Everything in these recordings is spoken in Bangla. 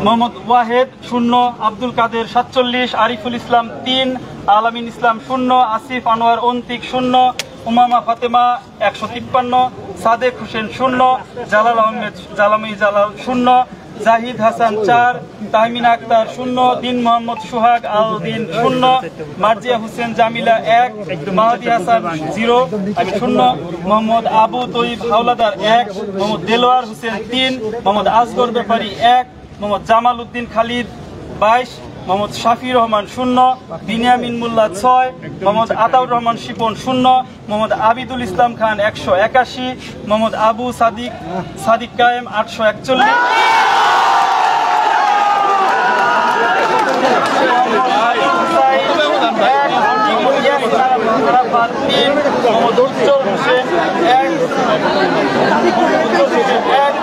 মোহাম্মদ ওয়াহেদ 0, আব্দুল কাদের 47, আরিফুল ইসলাম 3, আলামিন ইসলাম 0, আসিফ আনোয়ার অন্তিক 0, উমামা ফাতেমা 153, সাদেক হোসেন 0, জালাল আহমেদ জালাল 0, জাহিদ হাসান 4, তাহমিনা আক্তার 0, দিন মোহাম্মদ সোহাগ আল দিন 0, মার্জিয়া হোসেন জামিলা 1, মাহাদি হাসান 0 0, মোহাম্মদ আবু তৈব হাওলাদার 1, মোহাম্মদ দেলোয়ার হোসেন 3, মোহাম্মদ আসগর ব্যাপারী 1, মোহাম্মদ জামাল উদ্দিন খালিদ 22, মোহাম্মদ শাফি রহমান 0, বিনিয়ামিন মোল্লা 6, মোহাম্মদ আতাউর রহমান শিপন 0, মোহাম্মদ আবিদুল ইসলাম খান 181, মোহাম্মদ আবু সাদিক কায়েম 841, মোহাম্মদ উজ্জ্বল হোসেন 1,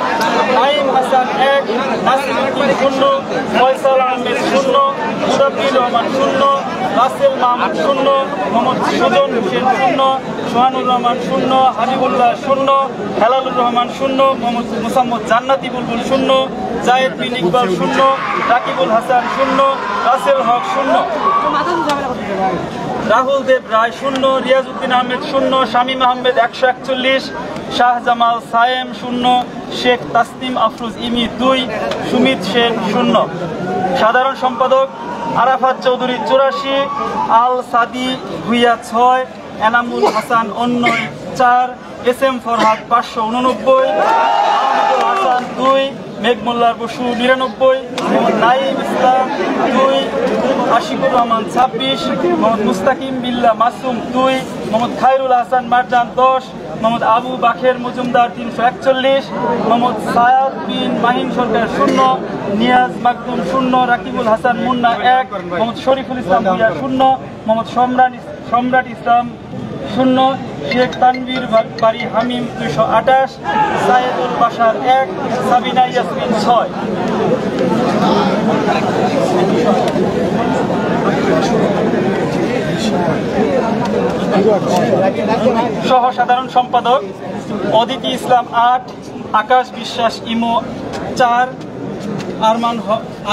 নাইম হাসান 1, নাসিরুদ্দিন 0, ফয়সাল আহমেদ 0, মুদাব্বির রহমান 0, রাসেল মাহমুদ 0, মোহাম্মদ সুজন হোসেন 0, সোহানুর রহমান 0, হাবিবুল্লাহ 0, হেলালুর রহমান 0, মোহাম্মদ মুসাম্মদ জান্নাতি বুলবুল 0, জায়েদ বিন ইকবাল 0, রাকিবুল হাসান 0, রাসেল হক 0, রাহুল দেব রায় 0, রিয়াজউদ্দিন আহমেদ 0, শামীম আহমেদ 141, শাহজামাল সায়েম 0, শেখ তাসনিম আফরোজ ইমি 2, সুমিত সেন 0। সাধারণ সম্পাদক আরাফাত চৌধুরী 84, আল সাদি ভুইয়া 6, এনামুল হাসান অন্যয় 4, এস এম ফরহাদ 589, আহমদুল হাসান 2, মেঘমোল্লার বসু 99, মোহাম্মদ নাইম ইসলাম 2, আশিকুর রহমান 26, মোহাম্মদ মুস্তাকিম বিল্লাহ মাসুম 2, মোহাম্মদ খায়রুল হাসান মারজান 10, মোহাম্মদ আবু বাখের মজুমদার 341, মোহাম্মদ সায়াদ বিন মাহিন সরকার 0, নিয়াজ মাকদুম 0, রাকিবুল হাসান মুন্না 1, মোহাম্মদ শরীফুল ইসলাম ভুইয়া 0, মোহাম্মদ সম্রাট ইসলাম 0, শেখ তানভীর বাড়ি হামিম 228, সাইদুল বাশার 1, সাবিনা ইয়াসমিন 6। সহ সাধারণ সম্পাদক অদিতি ইসলাম 8, আকাশ বিশ্বাস ইমো 4,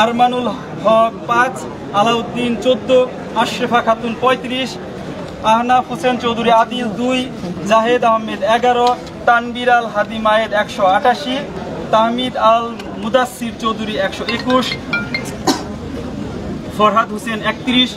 আরমানুল হক 5, আলাউদ্দিন 14, আশরেফা খাতুন 35, আহনাফ হোসেন চৌধুরী আদিল 2, জাহেদ আহমেদ 11, তানবির আল হাদি মায়েদ 188, তাহমিদ আল মুদাসির চৌধুরী 121, ফরহাদ হোসেন 31,